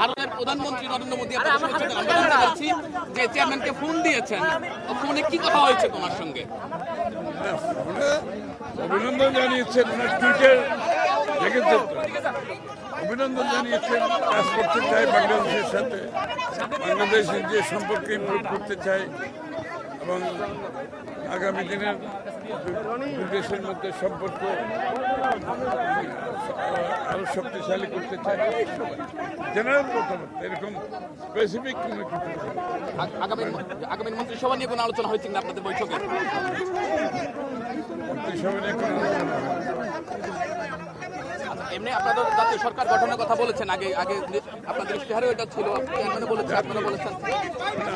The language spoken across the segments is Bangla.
ভারতের প্রধানমন্ত্রী নরেন্দ্র মোদী আপনাদের সঙ্গে আমরা জানতে পারছি যে চেয়ারম্যানকে ফোন দিয়েছেন, ফোনে কি কথা হয়েছে তোমার সঙ্গে? অভিনন্দন জানিয়েছেন, ওনার টুইটার দেখেছেন, অভিনন্দন জানিয়েছেন। কাজ করতে চাই বাংলাদেশের সাথে, বাংলাদেশের যে সম্পর্ক ইমপ্রুভ করতে চাই এবং আগামী দিনের দুই দেশের মধ্যে সম্পর্ক আরো শক্তিশালী করতে চাই। জেনারেল কথাবার্তা, এরকম স্পেসিফিক কোনো কিছু। আগামী মন্ত্রিসভা নিয়ে কোনো আলোচনা হয়েছে না আপনাদের বৈঠকে? মন্ত্রিসভা নিয়ে কোনো আলোচনা হয়। এমনি আপনাদের জাতীয় সরকার গঠনের কথা বলেছেন, আগে আপনাদের ইশতেহারে এটা ছিল, চেয়ারম্যানও বলেছেন, আপনারা বলেছেন।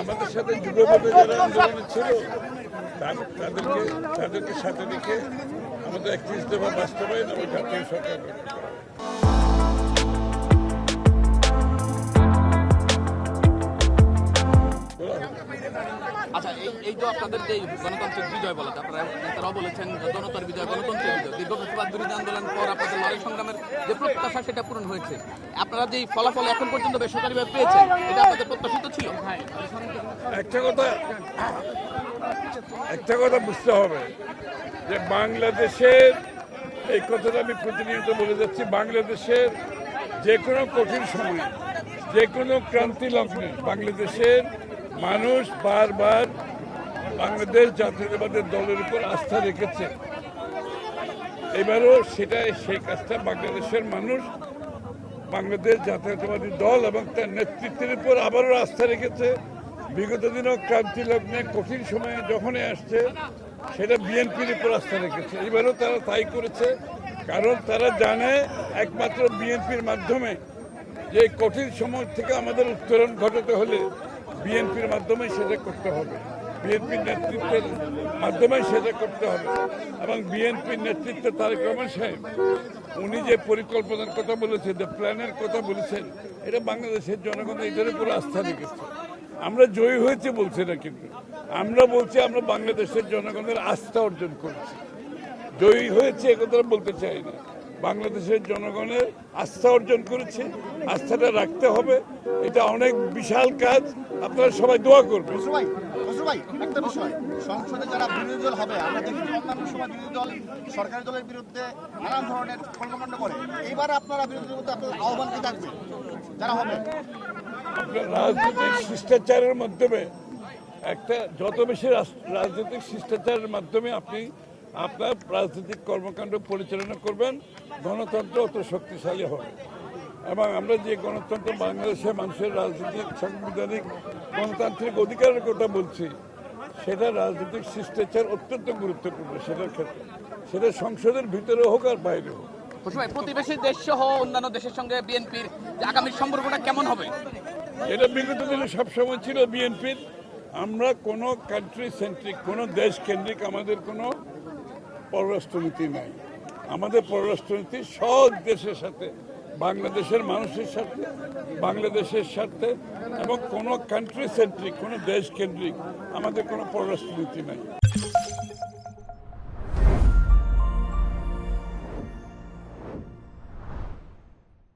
আমাদের সাথে যুগপথে যারা আন্দোলনে ছিল তাদেরকে সাথে রেখে আমাদের 31 দফা বাস্তবায়ন এবং জাতীয় সরকার গঠন করা। আচ্ছা, এই যে আপনাদের যে গণতান্ত্রিক বিজয় বলা, আপনারা নেতারাও বলেছেন জনতার বিজয়, গণতন্ত্রের বিজয়, দীর্ঘ প্রতিবাদ বিরোধী আন্দোলন পর আপনাদের লড়াই সংগ্রামের যে প্রত্যাশা সেটা পূরণ হয়েছে। আপনারা যে ফলাফল এখন পর্যন্ত বেসরকারিভাবে পেয়েছেন, এটা আপনাদের প্রত্যাশিত ছিল? একটা কথা বুঝতে হবে যে বাংলাদেশের, এই কথাটা আমি প্রতিনিয়ত বলে যাচ্ছি, বাংলাদেশের যে কোনো কঠিন সময়, যে কোনো ক্রান্তি লগ্নে বাংলাদেশের মানুষ বারবার বাংলাদেশ জাতীয়তাবাদী দলের উপর আস্থা রেখেছে। এবারও সেই কাজটা বাংলাদেশের মানুষ বাংলাদেশ জাতীয়তাবাদী দল এবং তার নেতৃত্বের উপর আবারও আস্থা রেখেছে। বিগত দিনও ক্রান্তি লগ্নে কঠিন সময়ে যখনই আসছে সেটা বিএনপির উপর আস্থা রেখেছে। এবারও তারা তাই করেছে, কারণ তারা জানে একমাত্র বিএনপির মাধ্যমে যে কঠিন সময় থেকে আমাদের উত্তরণ ঘটাতে হলে বিএনপির মাধ্যমে সেটা করতে হবে, বিএনপির নেতৃত্বের মাধ্যমে সেটা করতে হবে। এবং বিএনপির নেতৃত্বে তারেক রহমান সাহেব উনি যে পরিকল্পনার কথা বলেছেন, যে প্ল্যানের কথা বলেছেন, এটা বাংলাদেশের জনগণ এটার উপর আস্থা রেখেছে। আমরা জয়ী হয়েছে বলছি না, কিন্তু আমরা বলছি আমরা বাংলাদেশের জনগণের আস্থা অর্জন করেছি। জয়ী হয়েছে একথা বলতে চাই না, বাংলাদেশের জনগণের আস্থা অর্জন করেছে, আস্থাটা রাখতে হবে। এটা অনেক বিশাল কাজ, আপনারা সবাই দোয়া করবেন। একটা বিষয়, সংসদে যারা বিরোধী দল হবে, আমরা দেখি অন্যান্য সময় বিরোধী দল সরকারি দলের বিরুদ্ধে নানান ধরনের কর্মকাণ্ড করে, এইবার আপনারা বিরোধী দল আপনাদের আহ্বান কি থাকবে যারা হবে? আপনার রাজনৈতিক শিষ্টাচারের মাধ্যমে যত বেশি রাজনৈতিক শিষ্টাচারের মাধ্যমে আপনি আপনার রাজনৈতিক কর্মকাণ্ড পরিচালনা করবেন, গণতন্ত্র অত শক্তিশালী হবে। এবং আমরা যে গণতন্ত্র, বাংলাদেশের মানুষের রাজনৈতিক সাংবিধানিক গণতান্ত্রিক অধিকারের কথা বলছি, সেটা রাজনৈতিক শিষ্টাচার অত্যন্ত গুরুত্বপূর্ণ। সেটার ক্ষেত্রে সেটা সংসদের ভিতরে হোক আর বাইরে হোক। প্রতিবেশী দেশ সহ অন্যান্য দেশের সঙ্গে বিএনপির আগামী সম্পর্কটা কেমন হবে? এটা বিগত দিনে সবসময় ছিল বিএনপির। আমরা কোনো কান্ট্রি সেন্ট্রিক, কোনো দেশ কেন্দ্রিক আমাদের কোনো পররাষ্ট্রনীতি নাই। আমাদের পররাষ্ট্রনীতি সব দেশের সাথে, বাংলাদেশের মানুষের সাথে, বাংলাদেশের সাথে, এবং কোনো কান্ট্রি সেন্ট্রিক, কোনো দেশ কেন্দ্রিক আমাদের কোনো পররাষ্ট্রনীতি নাই।